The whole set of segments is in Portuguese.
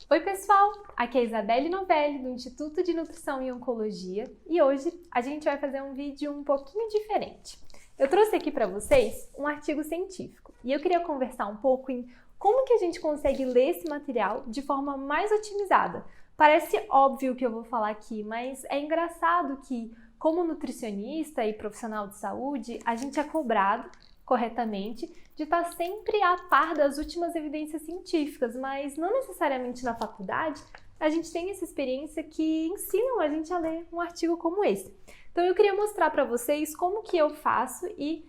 Oi pessoal, aqui é a Isabelle Novelli do Instituto de Nutrição e Oncologia e hoje a gente vai fazer um vídeo um pouquinho diferente. Eu trouxe aqui para vocês um artigo científico e eu queria conversar um pouco em como que a gente consegue ler esse material de forma mais otimizada. Parece óbvio o que eu vou falar aqui, mas é engraçado que, como nutricionista e profissional de saúde, a gente é cobrado corretamente, de estar sempre a par das últimas evidências científicas, mas não necessariamente na faculdade a gente tem essa experiência que ensinam a gente a ler um artigo como esse. Então eu queria mostrar para vocês como que eu faço e,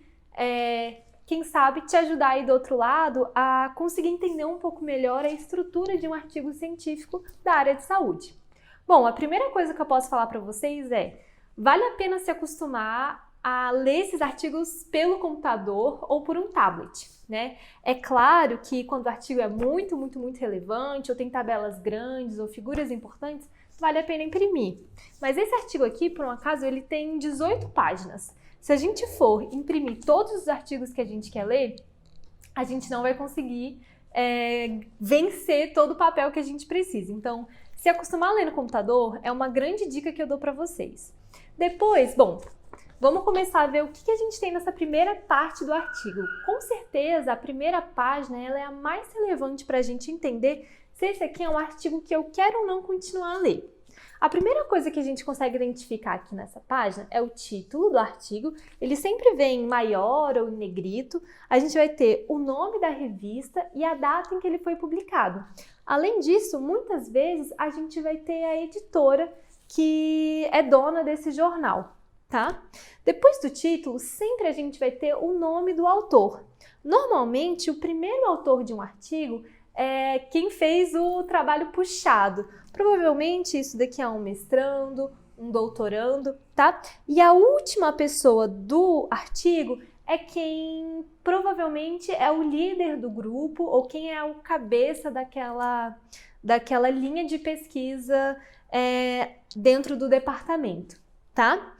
quem sabe, te ajudar aí do outro lado a conseguir entender um pouco melhor a estrutura de um artigo científico da área de saúde. Bom, a primeira coisa que eu posso falar para vocês é: vale a pena se acostumar a ler esses artigos pelo computador ou por um tablet, né? É claro que quando o artigo é muito relevante, ou tem tabelas grandes ou figuras importantes, vale a pena imprimir. Mas esse artigo aqui, por um acaso, ele tem 18 páginas. Se a gente for imprimir todos os artigos que a gente quer ler, a gente não vai conseguir vencer todo o papel que a gente precisa. Então, se acostumar a ler no computador é uma grande dica que eu dou para vocês. Depois, bom, vamos começar a ver o que a gente tem nessa primeira parte do artigo. Com certeza, a primeira página ela é a mais relevante para a gente entender se esse aqui é um artigo que eu quero ou não continuar a ler. A primeira coisa que a gente consegue identificar aqui nessa página é o título do artigo. Ele sempre vem em maior ou em negrito. A gente vai ter o nome da revista e a data em que ele foi publicado. Além disso, muitas vezes a gente vai ter a editora que é dona desse jornal. Tá? Depois do título, sempre a gente vai ter o nome do autor. Normalmente, o primeiro autor de um artigo é quem fez o trabalho puxado. Provavelmente isso daqui é um mestrando, um doutorando, tá? E a última pessoa do artigo é quem provavelmente é o líder do grupo ou quem é o cabeça daquela linha de pesquisa dentro do departamento, tá?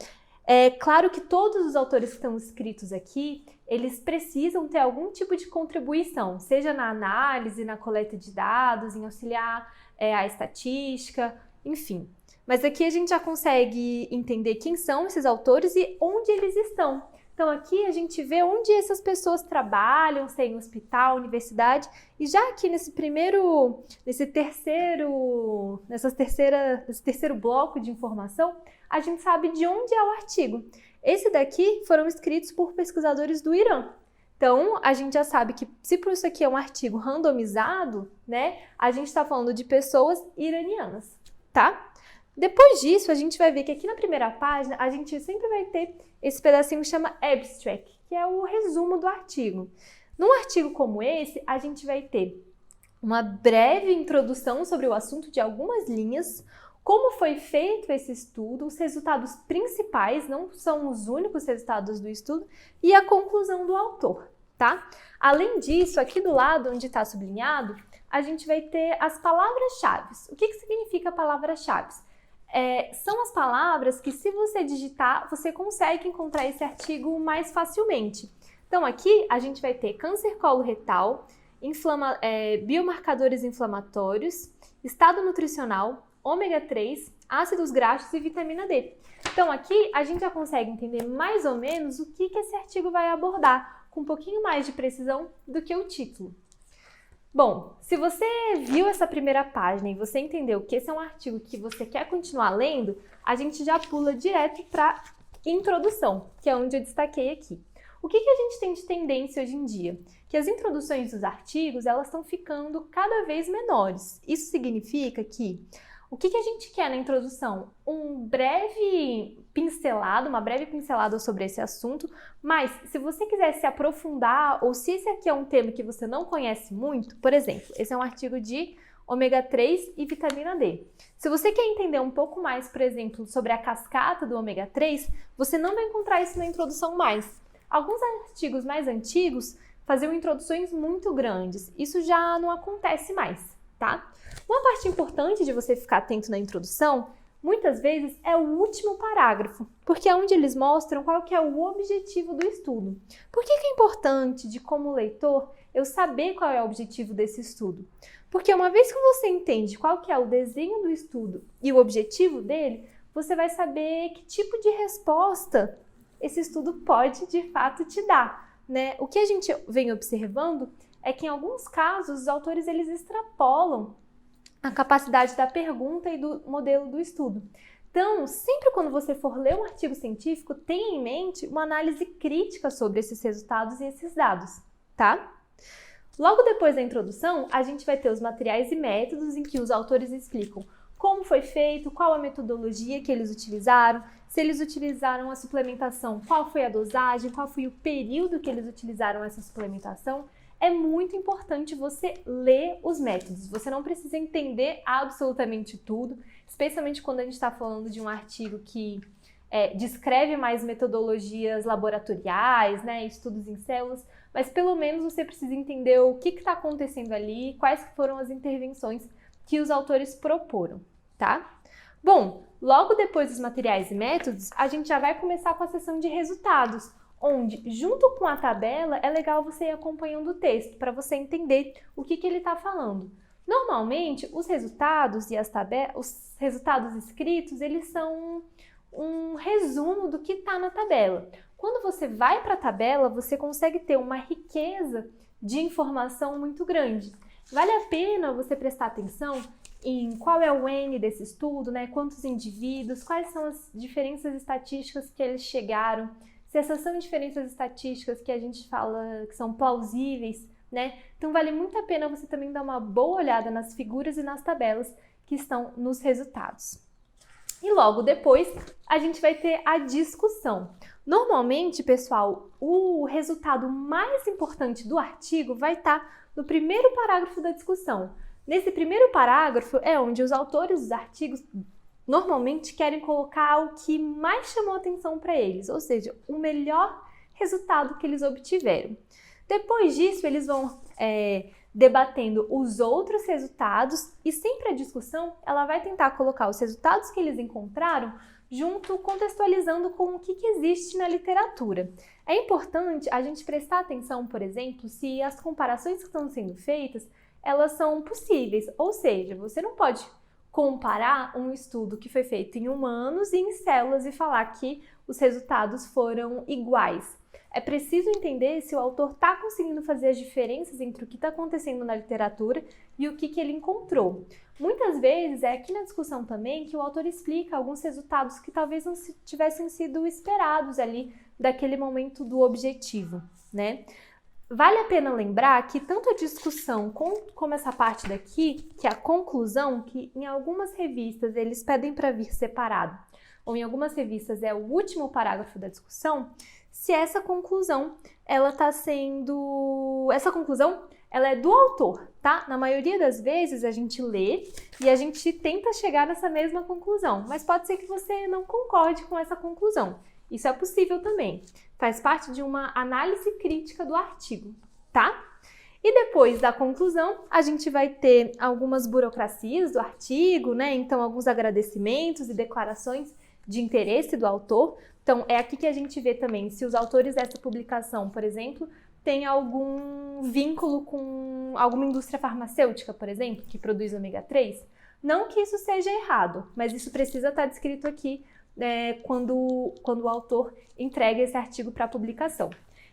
É claro que todos os autores que estão escritos aqui, eles precisam ter algum tipo de contribuição, seja na análise, na coleta de dados, em auxiliar a estatística, enfim. Mas aqui a gente já consegue entender quem são esses autores e onde eles estão. Então aqui a gente vê onde essas pessoas trabalham, se é em hospital, universidade, e já aqui nesse terceiro bloco de informação, a gente sabe de onde é o artigo. Esse daqui foram escritos por pesquisadores do Irã. Então, a gente já sabe que se por isso aqui é um artigo randomizado, né, a gente está falando de pessoas iranianas, tá? Depois disso, a gente vai ver que aqui na primeira página, a gente sempre vai ter esse pedacinho que chama abstract, que é o resumo do artigo. Num artigo como esse, a gente vai ter uma breve introdução sobre o assunto de algumas linhas, como foi feito esse estudo, os resultados principais, não são os únicos resultados do estudo, e a conclusão do autor, tá? Além disso, aqui do lado onde está sublinhado, a gente vai ter as palavras-chave. O que significa palavras-chave? São as palavras que, se você digitar, você consegue encontrar esse artigo mais facilmente. Então, aqui a gente vai ter câncer coloretal, biomarcadores inflamatórios, estado nutricional, ômega 3, ácidos graxos e vitamina D. Então, aqui a gente já consegue entender mais ou menos o que esse artigo vai abordar, com um pouquinho mais de precisão do que o título. Bom, se você viu essa primeira página e você entendeu que esse é um artigo que você quer continuar lendo, a gente já pula direto para introdução, que é onde eu destaquei aqui. O que a gente tem de tendência hoje em dia? Que as introduções dos artigos, elas estão ficando cada vez menores. Isso significa que o que a gente quer na introdução? Uma breve pincelada sobre esse assunto, mas se você quiser se aprofundar, ou se esse aqui é um tema que você não conhece muito, por exemplo, esse é um artigo de ômega 3 e vitamina D. Se você quer entender um pouco mais, por exemplo, sobre a cascata do ômega 3, você não vai encontrar isso na introdução mais. Alguns artigos mais antigos faziam introduções muito grandes, isso já não acontece mais, tá? Uma parte importante de você ficar atento na introdução, muitas vezes, é o último parágrafo, porque é onde eles mostram qual que é o objetivo do estudo. Por que é importante, como leitor, eu saber qual é o objetivo desse estudo? Porque uma vez que você entende qual que é o desenho do estudo e o objetivo dele, você vai saber que tipo de resposta esse estudo pode, de fato, te dar, né? O que a gente vem observando é que, em alguns casos, os autores eles extrapolam a capacidade da pergunta e do modelo do estudo. Então, sempre quando você for ler um artigo científico, tenha em mente uma análise crítica sobre esses resultados e esses dados, tá? Logo depois da introdução, a gente vai ter os materiais e métodos em que os autores explicam como foi feito, qual a metodologia que eles utilizaram, se eles utilizaram a suplementação, qual foi a dosagem, qual foi o período que eles utilizaram essa suplementação. É muito importante você ler os métodos. Você não precisa entender absolutamente tudo, especialmente quando a gente está falando de um artigo que descreve mais metodologias laboratoriais, né, estudos em células, mas pelo menos você precisa entender o que está acontecendo ali, quais foram as intervenções que os autores proporam, tá? Bom, logo depois dos materiais e métodos, a gente já vai começar com a seção de resultados, onde, junto com a tabela, é legal você ir acompanhando o texto para você entender o que ele está falando. Normalmente, os resultados e os resultados escritos, eles são um resumo do que está na tabela. Quando você vai para a tabela, você consegue ter uma riqueza de informação muito grande. Vale a pena você prestar atenção em qual é o N desse estudo, né? Quantos indivíduos, quais são as diferenças estatísticas que eles chegaram, se essas são diferenças estatísticas que a gente fala que são plausíveis, né? Então vale muito a pena você também dar uma boa olhada nas figuras e nas tabelas que estão nos resultados. E logo depois a gente vai ter a discussão. Normalmente, pessoal, o resultado mais importante do artigo vai estar no primeiro parágrafo da discussão. Nesse primeiro parágrafo é onde os autores dos artigos normalmente querem colocar o que mais chamou atenção para eles, ou seja, o melhor resultado que eles obtiveram. Depois disso, eles vão debatendo os outros resultados e sempre a discussão ela vai tentar colocar os resultados que eles encontraram junto, contextualizando com o que existe na literatura. É importante a gente prestar atenção, por exemplo, se as comparações que estão sendo feitas, elas são possíveis, ou seja, você não pode comparar um estudo que foi feito em humanos e em células e falar que os resultados foram iguais. É preciso entender se o autor está conseguindo fazer as diferenças entre o que está acontecendo na literatura e o que ele encontrou. Muitas vezes é aqui na discussão também que o autor explica alguns resultados que talvez não tivessem sido esperados ali daquele momento do objetivo, né? Vale a pena lembrar que tanto a discussão como essa parte daqui, que é a conclusão, que em algumas revistas eles pedem para vir separado, ou em algumas revistas é o último parágrafo da discussão, se essa conclusão, ela é do autor, tá? Na maioria das vezes a gente lê e a gente tenta chegar nessa mesma conclusão, mas pode ser que você não concorde com essa conclusão. Isso é possível também. Faz parte de uma análise crítica do artigo, tá? E depois da conclusão, a gente vai ter algumas burocracias do artigo, né? Então, alguns agradecimentos e declarações de interesse do autor. Então, é aqui que a gente vê também se os autores dessa publicação, por exemplo, têm algum vínculo com alguma indústria farmacêutica, por exemplo, que produz ômega 3. Não que isso seja errado, mas isso precisa estar descrito aqui quando o autor entrega esse artigo para publicação.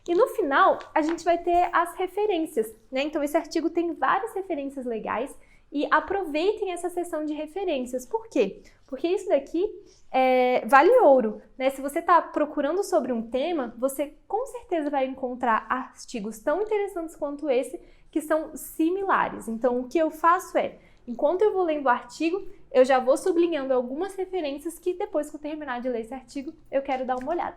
E no final, a gente vai ter as referências, né? Então, esse artigo tem várias referências legais e aproveitem essa seção de referências. Por quê? Porque isso daqui vale ouro, né? Se você está procurando sobre um tema, você com certeza vai encontrar artigos tão interessantes quanto esse, que são similares. Então, o que eu faço enquanto eu vou lendo o artigo, eu já vou sublinhando algumas referências que depois que eu terminar de ler esse artigo, eu quero dar uma olhada.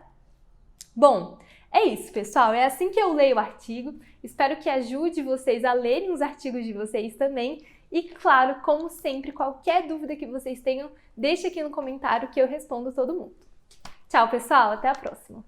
Bom, é isso, pessoal. É assim que eu leio o artigo. Espero que ajude vocês a lerem os artigos de vocês também. E, claro, como sempre, qualquer dúvida que vocês tenham, deixe aqui no comentário que eu respondo todo mundo. Tchau, pessoal. Até a próxima.